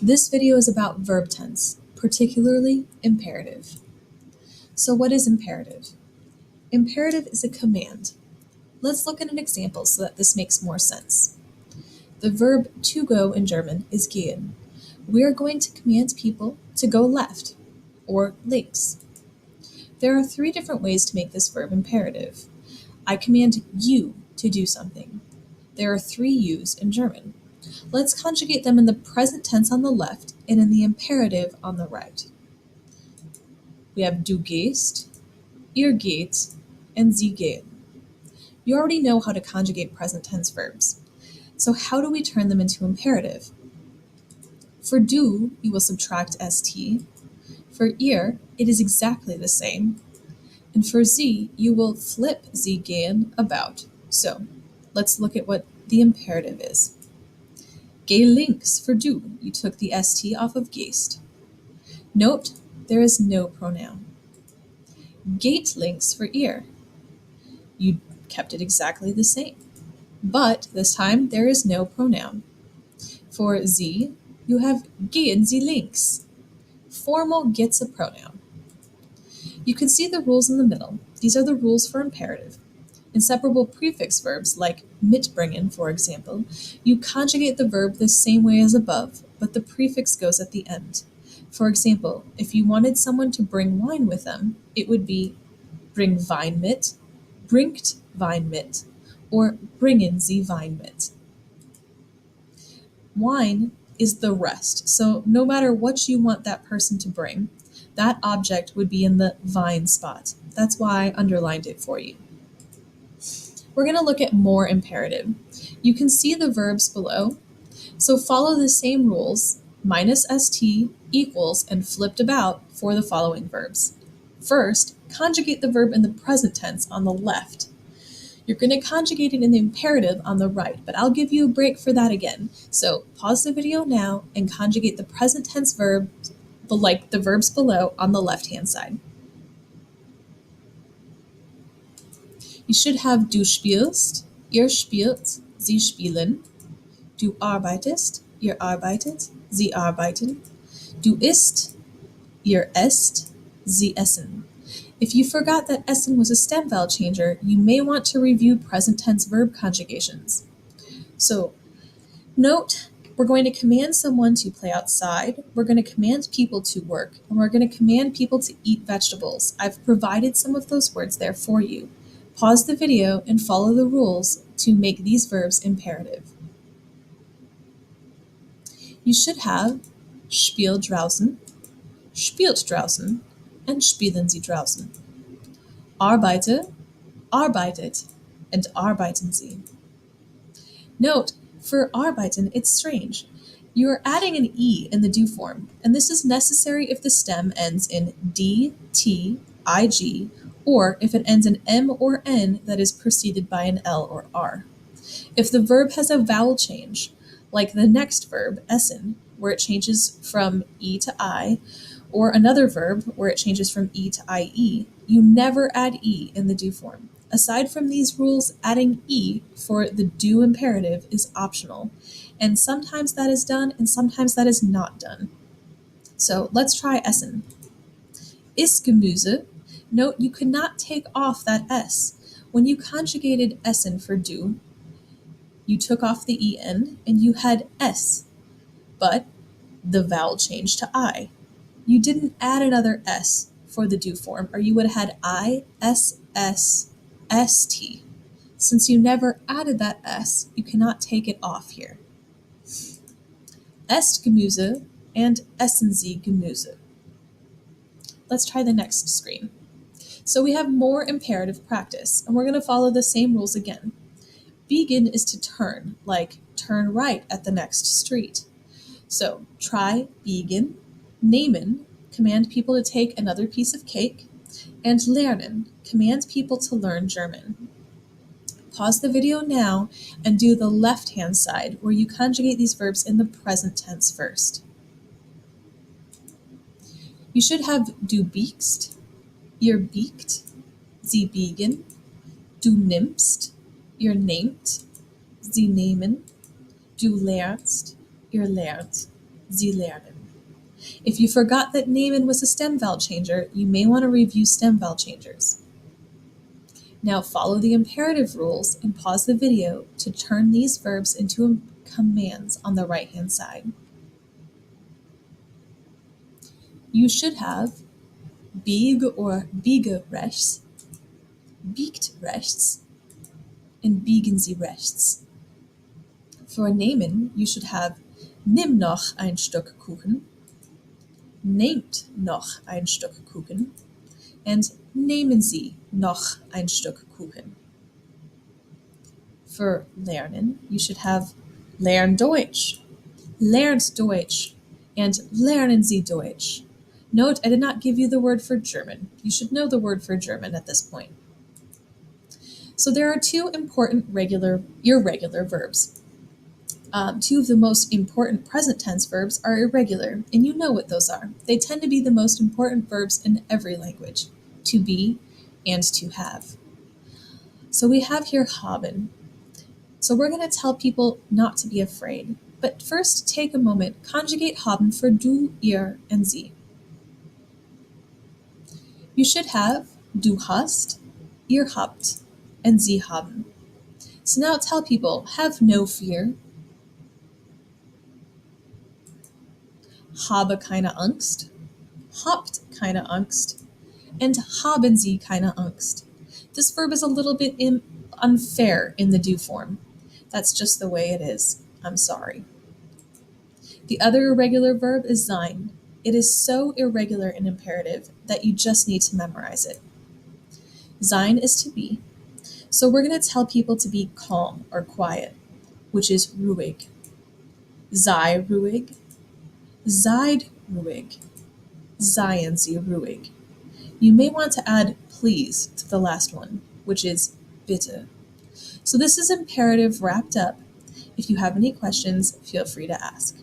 This video is about verb tense, particularly imperative. So what is imperative? Imperative is a command. Let's look at an example so that this makes more sense. The verb to go in German is gehen. We are going to command people to go left, or links. There are 3 different ways to make this verb imperative. I command you to do something. There are 3 yous in German. Let's conjugate them in the present tense on the left and in the imperative on the right. We have du gehst, ihr geht, and sie gehen. You already know how to conjugate present tense verbs. So how do we turn them into imperative? For du, you will subtract st. For ihr, it is exactly the same. And for sie, you will flip sie gehen about. So let's look at what the imperative is. Geh links for du, you took the st off of gehst. Note, there is no pronoun. Geht links for ihr. You kept it exactly the same. But this time, there is no pronoun. For sie, you have gehen sie links. Formal gets a pronoun. You can see the rules in the middle. These are the rules for imperative. Inseparable prefix verbs like mitbringen, for example, you conjugate the verb the same way as above, but the prefix goes at the end. For example, if you wanted someone to bring wine with them, it would be bring Wein mit, bringt Wein mit, or bringen Sie Wein mit. Wine is the rest, so no matter what you want that person to bring, that object would be in the Wein spot. That's why I underlined it for you. We're going to look at more imperative. You can see the verbs below, so follow the same rules, minus st equals and flipped about for the following verbs. First, conjugate the verb in the present tense on the left. You're going to conjugate it in the imperative on the right, but I'll give you a break for that again. So pause the video now and conjugate the present tense verb like the verbs below on the left-hand side. You should have du spielst, ihr spielt, sie spielen. Du arbeitest, ihr arbeitet, sie arbeiten. Du isst, ihr esst, sie essen. If you forgot that essen was a stem vowel changer, you may want to review present tense verb conjugations. So, note, we're going to command someone to play outside, we're going to command people to work, and we're going to command people to eat vegetables. I've provided some of those words there for you. Pause the video and follow the rules to make these verbs imperative. You should have spiel draußen, spielt draußen, and spielen Sie draußen. Arbeite, arbeitet, and arbeiten Sie. Note, for arbeiten, it's strange. You are adding an E in the do form, and this is necessary if the stem ends in D, T, IG, or if it ends in M or N that is preceded by an L or R. If the verb has a vowel change, like the next verb, essen, where it changes from E to I, or another verb where it changes from E to IE, you never add E in the do form. Aside from these rules, adding E for the do imperative is optional, and sometimes that is done and sometimes that is not done. So let's try essen. Ist Gemüse. Note you could not take off that S. When you conjugated essen for do, you took off the en and you had S, but the vowel changed to I. You didn't add another S for the do form, or you would have had I, S, S, ST. Since you never added that S, you cannot take it off here. Est Gemüse and essen Sie Gemüse. Let's try the next screen. So we have more imperative practice, and we're going to follow the same rules again. Biegen is to turn, like turn right at the next street. So try biegen, nehmen, command people to take another piece of cake, and lernen, command people to learn German. Pause the video now and do the left-hand side where you conjugate these verbs in the present tense first. You should have du biegst, ihr biegt, sie biegen, du nimmst, ihr nehmt, sie nehmen, du lernst, ihr lernt, Sie lernen. If you forgot that nehmen was a stem vowel changer, you may want to review stem vowel changers. Now follow the imperative rules and pause the video to turn these verbs into commands on the right-hand side. You should have bieg or biege rechts, biegt rechts, and biegen Sie rechts. For nehmen, you should have nimm noch ein Stück Kuchen, nehmt noch ein Stück Kuchen, and nehmen Sie noch ein Stück Kuchen. For lernen, you should have lern Deutsch, lernt Deutsch, and lernen Sie Deutsch. Note, I did not give you the word for German. You should know the word for German at this point. So there are two important irregular verbs. Two of the most important present tense verbs are irregular, and you know what those are. They tend to be the most important verbs in every language, to be and to have. So we have here haben. So we're going to tell people not to be afraid. But first, take a moment, conjugate haben for du, ihr, and sie. You should have du hast, ihr habt, and sie haben. So now tell people, have no fear. Habe keine Angst. Habt keine Angst. And haben Sie keine Angst. This verb is a little bit unfair in the do form. That's just the way it is. I'm sorry. The other irregular verb is sein. It is so irregular and imperative that you just need to memorize it. Sein is to be. So we're going to tell people to be calm or quiet, which is ruhig. Sei ruhig. Seid ruhig. Seien Sie ruhig. You may want to add please to the last one, which is bitte. So this is imperative wrapped up. If you have any questions, feel free to ask.